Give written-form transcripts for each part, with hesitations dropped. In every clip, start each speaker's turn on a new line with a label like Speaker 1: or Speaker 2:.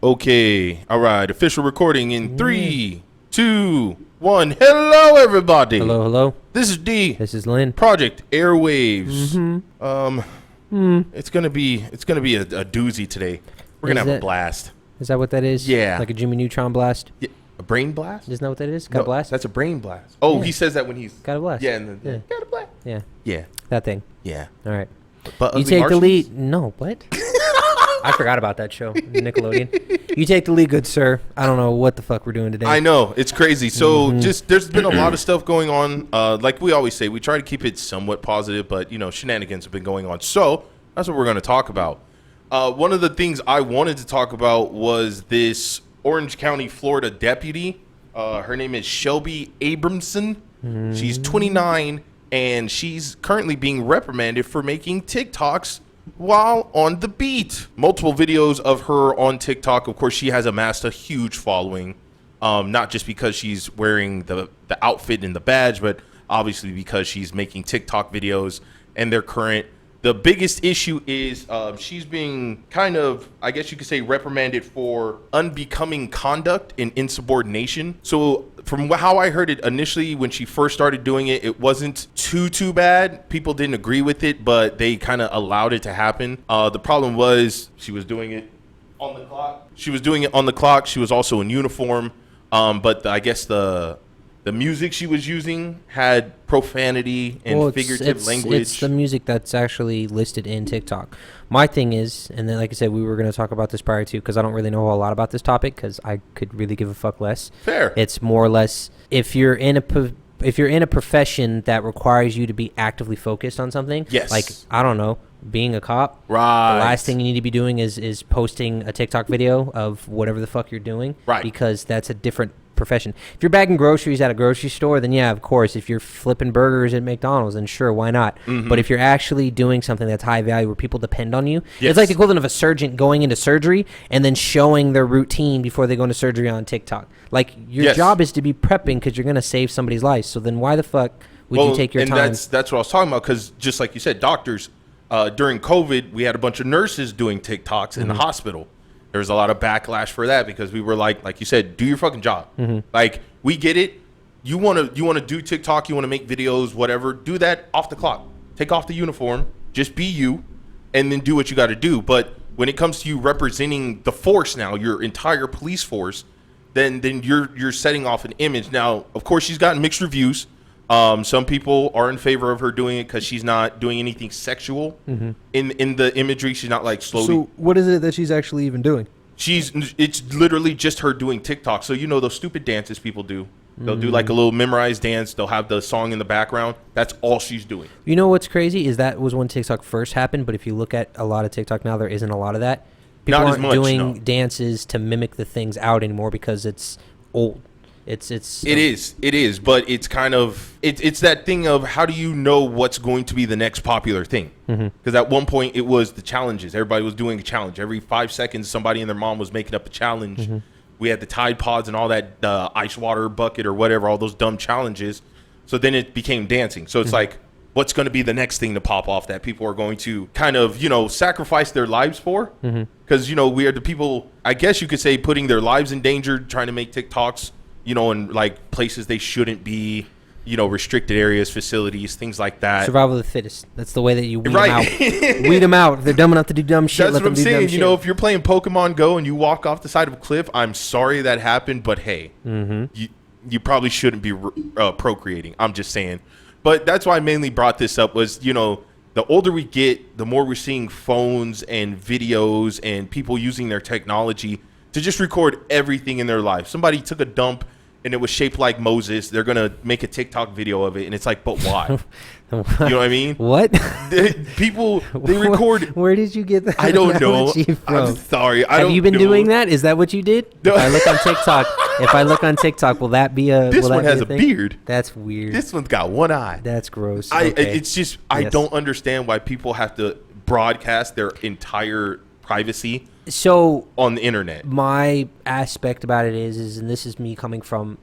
Speaker 1: Okay. All right. Official recording in 3, 2, 1. Hello, everybody.
Speaker 2: Hello, hello.
Speaker 1: This is D.
Speaker 2: This is Lynn.
Speaker 1: Project Airwaves. It's gonna be a doozy today. We're gonna have a blast.
Speaker 2: Is that what that is?
Speaker 1: Yeah.
Speaker 2: Like a Jimmy Neutron blast?
Speaker 1: Yeah. A brain blast?
Speaker 2: Isn't that what that is? Got a blast?
Speaker 1: That's a brain blast. Oh,
Speaker 2: Yeah.
Speaker 1: he says that when he's
Speaker 2: Got a blast.
Speaker 1: Yeah, and then got a blast.
Speaker 2: Yeah.
Speaker 1: Yeah.
Speaker 2: That thing.
Speaker 1: Yeah.
Speaker 2: All right.
Speaker 1: But
Speaker 2: You take the lead. No, what? I forgot about that show, Nickelodeon. You take the lead, good sir. I don't know what the fuck we're doing today.
Speaker 1: I know, it's crazy. So there's been a lot of stuff going on. Like we always say, we try to keep it somewhat positive, but shenanigans have been going on. So that's what we're going to talk about. One of the things I wanted to talk about was this Orange County, Florida deputy. Her name is Shelby Abramson. She's 29, and she's currently being reprimanded for making TikToks while on the beat. Multiple videos of her on TikTok. Of course, she has amassed a huge following, not just because she's wearing the outfit and the badge, but obviously because she's making TikTok videos and they're current. The biggest issue is she's being kind of, I guess you could say, reprimanded for unbecoming conduct and insubordination. So from how I heard it initially, when she first started doing it, it wasn't too bad. People didn't agree with it, but they kind of allowed it to happen. The problem was she was doing it on the clock. She was also in uniform, but I guess the music she was using had profanity and figurative language.
Speaker 2: It's the music that's actually listed in TikTok. My thing is, and then like I said, we were going to talk about this prior to, because I don't really know a lot about this topic, because I could really give a fuck less.
Speaker 1: Fair.
Speaker 2: It's more or less, if you're in a profession that requires you to be actively focused on something,
Speaker 1: yes, like
Speaker 2: I don't know, being a cop,
Speaker 1: right?
Speaker 2: The last thing you need to be doing is posting a TikTok video of whatever the fuck you're doing,
Speaker 1: right?
Speaker 2: Because that's a different profession. If you're bagging groceries at a grocery store, then yeah, of course. If you're flipping burgers at McDonald's, then sure, why not? But if you're actually doing something that's high value where people depend on you, it's like the equivalent of a surgeon going into surgery and then showing their routine before they go into surgery on TikTok. Like, your job is to be prepping because you're going to save somebody's life. So then why the fuck would you take your time?
Speaker 1: And that's what I was talking about, because just like you said, doctors, during COVID, we had a bunch of nurses doing TikToks in the hospital. There was a lot of backlash for that because we were like you said, do your fucking job. Like, we get it. You want to do TikTok, you want to make videos, whatever, do that off the clock. Take off the uniform, just be you, and then do what you got to do. But when it comes to you representing the force now, your entire police force, then you're setting off an image. Now, of course, she's gotten mixed reviews. Some people are in favor of her doing it because she's not doing anything sexual in the imagery. She's not like slowly.
Speaker 3: So what is it that she's actually even doing?
Speaker 1: It's literally just her doing TikTok. So those stupid dances people do. They'll do like a little memorized dance. They'll have the song in the background. That's all she's doing.
Speaker 2: You know what's crazy is that was when TikTok first happened. But if you look at a lot of TikTok now, there isn't a lot of that. People
Speaker 1: not
Speaker 2: aren't
Speaker 1: as much,
Speaker 2: doing dances to mimic the things out anymore because it's old. It
Speaker 1: is, but it's kind of it's that thing of how do you know what's going to be the next popular thing? Because at one point it was the challenges. Everybody was doing a challenge. Every 5 seconds, somebody and their mom was making up a challenge. We had the Tide Pods and all that ice water bucket or whatever, all those dumb challenges. So then it became dancing. So it's like, what's going to be the next thing to pop off that people are going to kind of sacrifice their lives for? Because we are the people, I guess you could say, putting their lives in danger trying to make TikToks. In like places they shouldn't be, restricted areas, facilities, things like that.
Speaker 2: Survival of the fittest. That's the way that you weed them out. Weed them out. If they're dumb enough to do dumb shit,
Speaker 1: that's
Speaker 2: let
Speaker 1: what
Speaker 2: them
Speaker 1: I'm
Speaker 2: do dumb
Speaker 1: saying.
Speaker 2: shit.
Speaker 1: If you're playing Pokemon Go and you walk off the side of a cliff, I'm sorry that happened, but hey, you probably shouldn't be procreating. I'm just saying. But that's why I mainly brought this up was, the older we get, the more we're seeing phones and videos and people using their technology to just record everything in their life. Somebody took a dump and it was shaped like Moses. They're going to make a TikTok video of it. And it's like, but why? You know what I mean?
Speaker 2: What?
Speaker 1: People, they record.
Speaker 2: Where did you get that?
Speaker 1: I don't know. I'm sorry.
Speaker 2: Have you been doing that? Is that what you did? No. If I look on TikTok, will that be a...
Speaker 1: This one has a beard.
Speaker 2: That's weird.
Speaker 1: This one's got one eye.
Speaker 2: That's gross.
Speaker 1: It's just, I don't understand why people have to broadcast their entire privacy on the internet.
Speaker 2: My aspect about it is and this is me coming from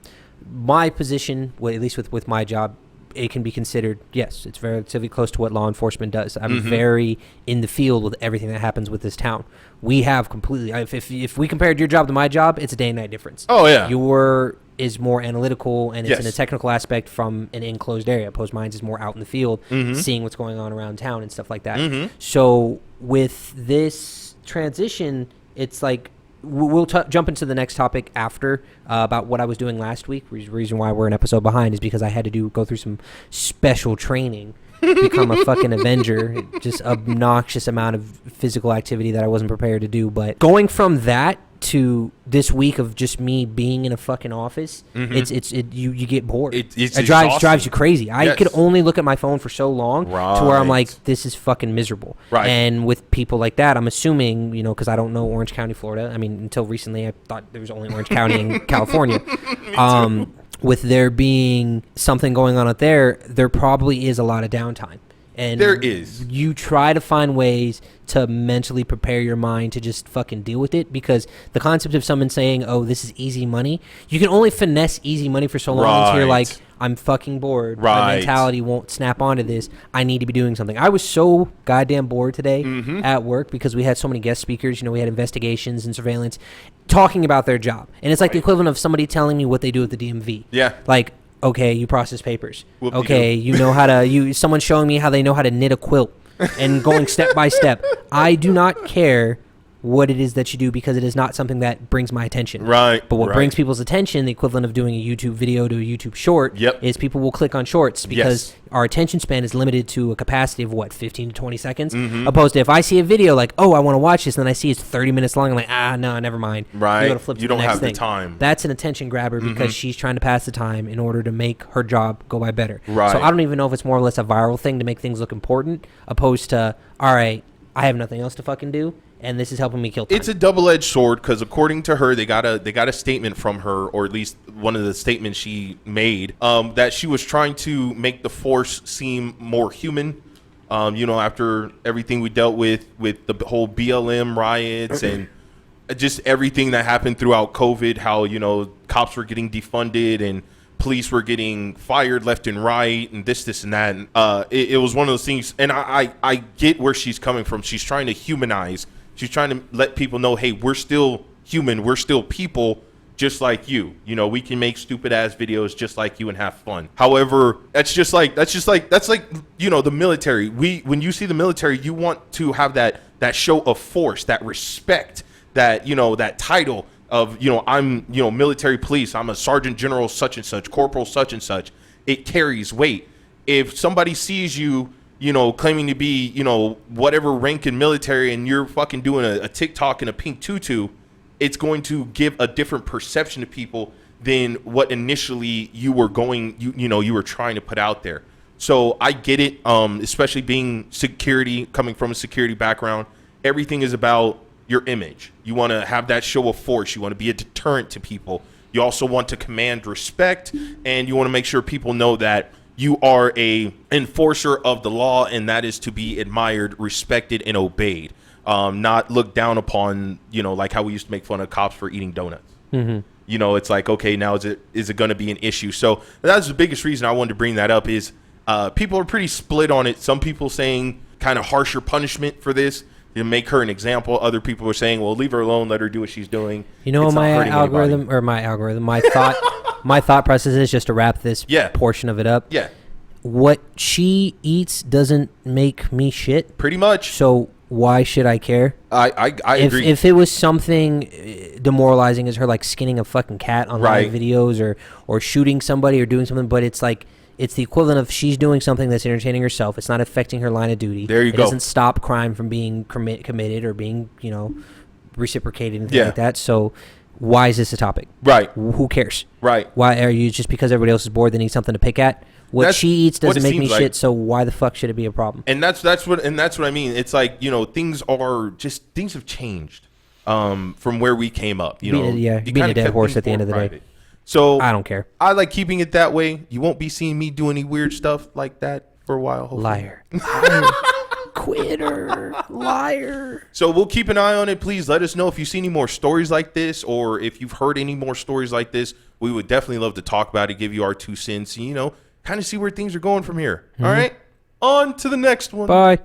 Speaker 2: my position, at least with my job, it can be considered, yes, it's relatively close to what law enforcement does. I'm very in the field with everything that happens with this town. We have completely, if we compared your job to my job, it's a day and night difference.
Speaker 1: Oh, yeah.
Speaker 2: Your is more analytical and it's in a
Speaker 1: Yes.
Speaker 2: technical aspect from an enclosed area. Opposed mine's is more out in the field, seeing what's going on around town and stuff like that. So with this transition, it's like, we'll jump into the next topic after about what I was doing last week. The reason why we're an episode behind is because I had to go through some special training, become a fucking Avenger. Just obnoxious amount of physical activity that I wasn't prepared to do. But going from that to this week of just me being in a fucking office, you get bored.
Speaker 1: It
Speaker 2: drives you crazy. I could only look at my phone for so long to where I'm like, this is fucking miserable.
Speaker 1: Right.
Speaker 2: And with people like that, I'm assuming, because I don't know Orange County, Florida. I mean, until recently, I thought there was only Orange County in California. With there being something going on out there probably is a lot of downtime. And
Speaker 1: there is.
Speaker 2: You try to find ways to mentally prepare your mind to just fucking deal with it, because the concept of someone saying, oh, this is easy money, you can only finesse easy money for so long until you're like, I'm fucking bored. My mentality won't snap onto this. I need to be doing something. I was so goddamn bored today at work because we had so many guest speakers. We had investigations and surveillance talking about their job. And it's like the equivalent of somebody telling me what they do at the DMV.
Speaker 1: Yeah.
Speaker 2: Like, okay, you process papers.
Speaker 1: Whoop-de-doo.
Speaker 2: Okay, you know how to, someone's showing me how they know how to knit a quilt and going step by step. I do not care what it is that you do, because it is not something that brings my attention.
Speaker 1: Right.
Speaker 2: But what brings people's attention, the equivalent of doing a YouTube video to a YouTube short, is people will click on shorts, because our attention span is limited to a capacity of 15 to 20 seconds. Opposed to if I see a video like, oh, I want to watch this, and then I see it's 30 minutes long, I'm like, no, never mind.
Speaker 1: Right.
Speaker 2: You flip to
Speaker 1: You
Speaker 2: the
Speaker 1: don't
Speaker 2: next
Speaker 1: have
Speaker 2: thing.
Speaker 1: the time.
Speaker 2: That's an attention grabber, because she's trying to pass the time in order to make her job go by better.
Speaker 1: Right.
Speaker 2: So I don't even know if it's more or less a viral thing to make things look important, opposed to, all right, I have nothing else to fucking do, and this is helping me kill time.
Speaker 1: It's a double-edged sword, because according to her, they got a statement from her, or at least one of the statements she made, that she was trying to make the Force seem more human. After everything we dealt with the whole BLM riots and just everything that happened throughout COVID, how cops were getting defunded and police were getting fired left and right, and this and that. And, it was one of those things, and I get where she's coming from. She's trying to humanize. She's trying to let people know, hey, we're still human. We're still people just like you. We can make stupid ass videos just like you and have fun. However, that's like the military. When you see the military, you want to have that show of force, that respect, that that title of I'm military police. I'm a sergeant general such and such, corporal such and such. It carries weight. If somebody sees you claiming to be, whatever rank in military, and you're fucking doing a TikTok in a pink tutu, it's going to give a different perception to people than what initially you were you were trying to put out there. So I get it, especially being security, coming from a security background. Everything is about your image. You want to have that show of force. You want to be a deterrent to people. You also want to command respect, and you want to make sure people know that you are a enforcer of the law, and that is to be admired, respected, and obeyed. Not looked down upon, like how we used to make fun of cops for eating donuts. It's like, okay, now is it going to be an issue? So that's the biggest reason I wanted to bring that up is people are pretty split on it. Some people saying kind of harsher punishment for this to make her an example. Other people are saying, well, leave her alone, let her do what she's doing. My thought process is, just to wrap this portion of it up. Yeah.
Speaker 2: What she eats doesn't make me shit.
Speaker 1: Pretty much.
Speaker 2: So why should I care?
Speaker 1: I agree.
Speaker 2: If it was something demoralizing as her like skinning a fucking cat on live videos or shooting somebody or doing something, but it's like, it's the equivalent of she's doing something that's entertaining herself. It's not affecting her line of duty.
Speaker 1: There you go.
Speaker 2: It doesn't stop crime from being committed or being, reciprocated and things like that. So why is this a topic?
Speaker 1: Right.
Speaker 2: Who cares?
Speaker 1: Right. Why
Speaker 2: are you, just because everybody else is bored, they need something to pick at? What she eats doesn't make me shit, so why the fuck should it be a problem?
Speaker 1: And that's what I mean. It's like, things have changed from where we came up.
Speaker 2: Being a dead horse at the end of the day.
Speaker 1: So
Speaker 2: I don't care.
Speaker 1: I like keeping it that way. You won't be seeing me do any weird stuff like that for a while. Hopefully.
Speaker 2: Liar. Quitter. Liar.
Speaker 1: So we'll keep an eye on it. Please let us know if you see any more stories like this, or if you've heard any more stories like this. We would definitely love to talk about it, give you our 2 cents. kind of see where things are going from here. All right, on to the next one.
Speaker 2: Bye.